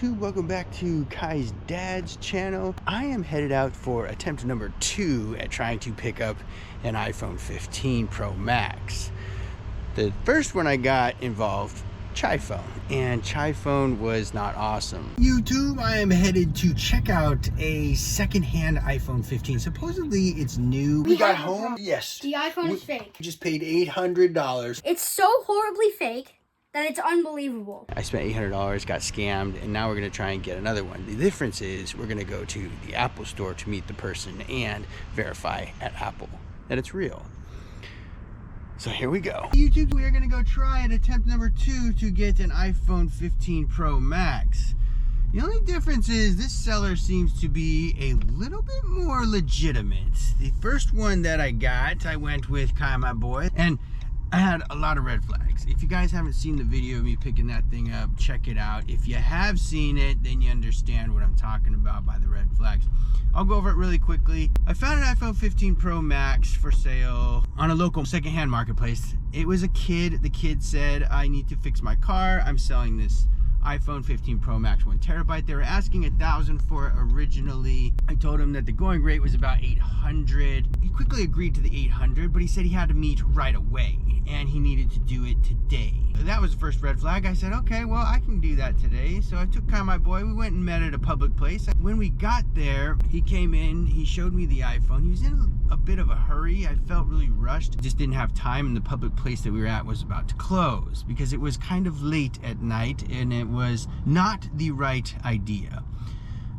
YouTube, welcome back to Kai's dad's channel. I am headed out for attempt number 2 at trying to pick up an iPhone 15 Pro Max. The first one I got involved iPhone, and iPhone was not awesome. YouTube, I am headed to check out a second-hand iPhone 15. Supposedly it's new. We got home. Yes. The iPhone is fake. We just paid $800. It's so horribly fake that it's unbelievable. I spent $800, got scammed, and now we're gonna try and get another one. The difference is we're gonna go to the Apple store to meet the person and verify at Apple that it's real. So here we go. YouTube, we are gonna go try at attempt number 2 to get an iPhone 15 Pro Max. The only difference is this seller seems to be a little bit more legitimate. The first one that I got, I went with Kai, my boy, and I had a lot of red flags. If you guys haven't seen the video of me picking that thing up, check it out. If you have seen it, then you understand what I'm talking about by the red flags. I'll go over it really quickly. I found an iPhone 15 Pro Max for sale on a local secondhand marketplace. It was a kid. The kid said, I need to fix my car. I'm selling this iPhone 15 Pro Max 1 terabyte. They were asking $1,000 for it originally. I told him that the going rate was about $800. He quickly agreed to the $800, but he said he had to meet right away and he needed to do it today. That was the first red flag. I said, okay, well, I can do that today. So I took Kai, my boy. We went and met at a public place. When we got there, he came in, he showed me the iPhone. He was in a bit of a hurry. I felt really rushed. Just didn't have time, and the public place that we were at was about to close because it was kind of late at night and it was not the right idea.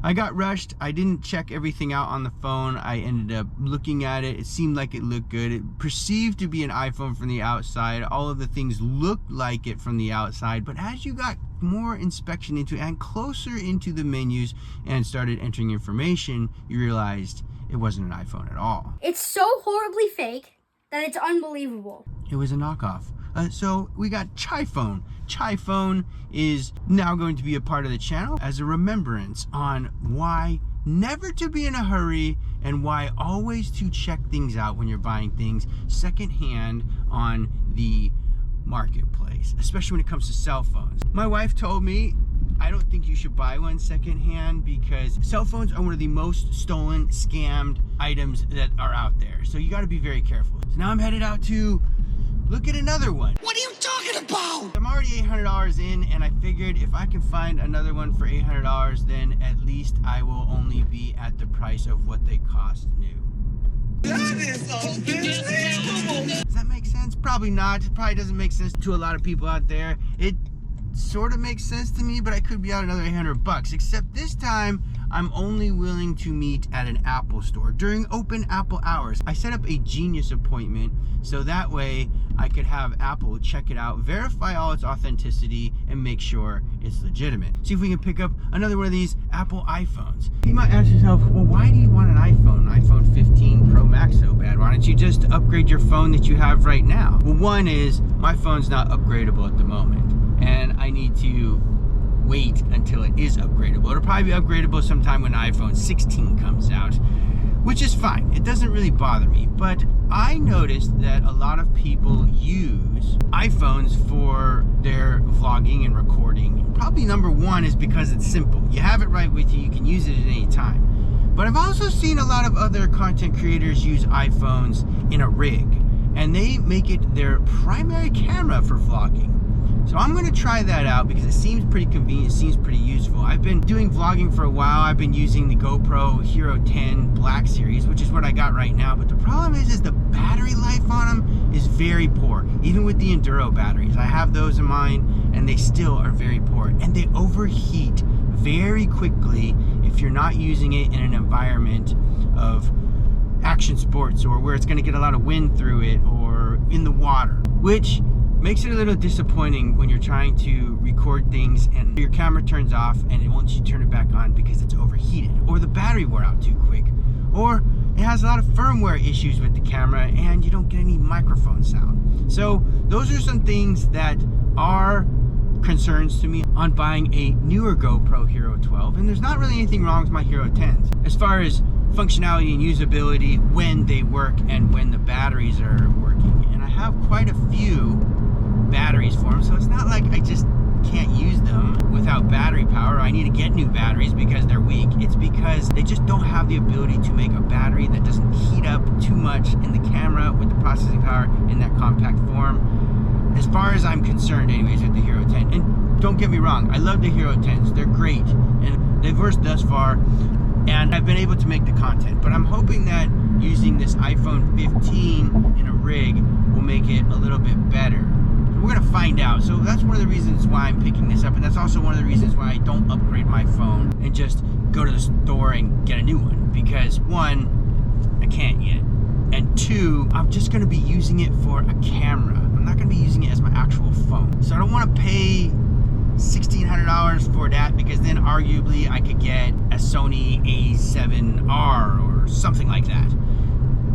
I got rushed. I didn't check everything out on the phone. I ended up looking at it. It seemed like it looked good. It perceived to be an iPhone from the outside. All of the things looked like it from the outside, but as you got more inspection into it and closer into the menus and started entering information, you realized it wasn't an iPhone at all. It's so horribly fake that it's unbelievable. It was a knockoff. So we got iPhone. iPhone is now going to be a part of the channel as a remembrance on why never to be in a hurry and why always to check things out when you're buying things secondhand on the marketplace, especially when it comes to cell phones. My wife told me, I don't think you should buy one secondhand because cell phones are one of the most stolen, scammed items that are out there. So you got to be very careful. So now I'm headed out to look at another one. What are you talking about? I'm already $800 in, and I figured if I can find another one for $800, then at least I will only be at the price of what they cost new. That is unbelievable. Does that make sense? Probably not. It probably doesn't make sense to a lot of people out there. It sort of makes sense to me, but I could be out another $800, except this time I'm only willing to meet at an Apple store during open Apple hours. I set up a Genius appointment so that way I could have Apple check it out, verify all its authenticity, and make sure it's legitimate. See if we can pick up another one of these Apple iPhones. You might ask yourself, well, why do you want an iPhone 15 Pro Max so bad? Why don't you just upgrade your phone that you have right now? Well, one is my phone's not upgradable at the moment, and I need to wait until it is upgradable. It'll probably be upgradable sometime when iPhone 16 comes out, which is fine. It doesn't really bother me, but I noticed that a lot of people use iPhones for their vlogging and recording. Probably number one is because it's simple. You have it right with you. You can use it at any time. But I've also seen a lot of other content creators use iPhones in a rig, and they make it their primary camera for vlogging. So I'm going to try that out because it seems pretty convenient, it seems pretty useful. I've been doing vlogging for a while. I've been using the GoPro Hero 10 Black Series, which is what I got right now. But the problem is the battery life on them is very poor, even with the Enduro batteries. I have those in mine and they still are very poor. And they overheat very quickly if you're not using it in an environment of action sports or where it's going to get a lot of wind through it or in the water, which makes it a little disappointing when you're trying to record things and your camera turns off and it won't you turn it back on because it's overheated, or the battery wore out too quick, or it has a lot of firmware issues with the camera and you don't get any microphone sound. So those are some things that are concerns to me on buying a newer GoPro Hero 12, and there's not really anything wrong with my Hero 10s as far as functionality and usability when they work and when the batteries are working. And I have quite a few batteries for them, so it's not like I just can't use them without battery power, or I need to get new batteries because they're weak. It's because they just don't have the ability to make a battery that doesn't heat up too much in the camera with the processing power in that compact form. As far as I'm concerned anyways with the Hero 10. And don't get me wrong, I love the Hero 10s. They're great and they've worked thus far, and I've been able to make the content. But I'm hoping that using this iPhone 15 in a rig will make it a little bit better. We're gonna find out. So that's one of the reasons why I'm picking this up, and that's also one of the reasons why I don't upgrade my phone and just go to the store and get a new one. Because one, I can't yet, and two, I'm just gonna be using it for a camera. I'm not gonna be using it as my actual phone. So I don't want to pay $1,600 for that, because then arguably I could get a Sony A7R or something like that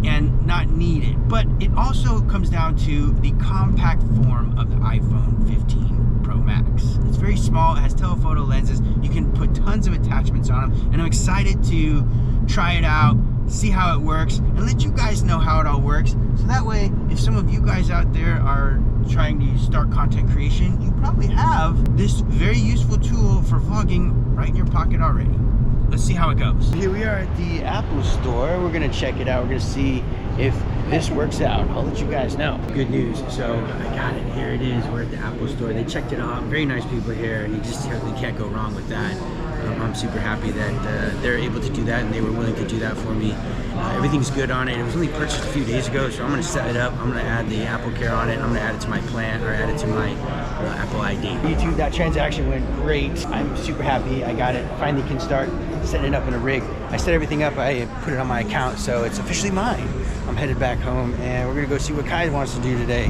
and not need it. But it also comes down to the compact form of the iPhone 15 Pro Max. It's very small, it has telephoto lenses, you can put tons of attachments on them, and I'm excited to try it out, see how it works, and let you guys know how it all works. So that way, if some of you guys out there are trying to start content creation, you probably have this very useful tool for vlogging right in your pocket already. Let's see how it goes. Here we are at the Apple store. We're gonna check it out. We're gonna see if this works out. I'll let you guys know. Good news. So I got it. Here it is. We're at the Apple store. They checked it out. Very nice people here. You just certainly can't go wrong with that. I'm super happy that they're able to do that, and they were willing to do that for me. Everything's good on it. It was only purchased a few days ago, so I'm going to set it up. I'm going to add the Apple Care on it. I'm going to add it to my plan, or add it to my Apple ID. YouTube, that transaction went great. I'm super happy. I got it. Finally can start setting it up in a rig. I set everything up. I put it on my account, so it's officially mine. I'm headed back home, and we're going to go see what Kai wants to do today.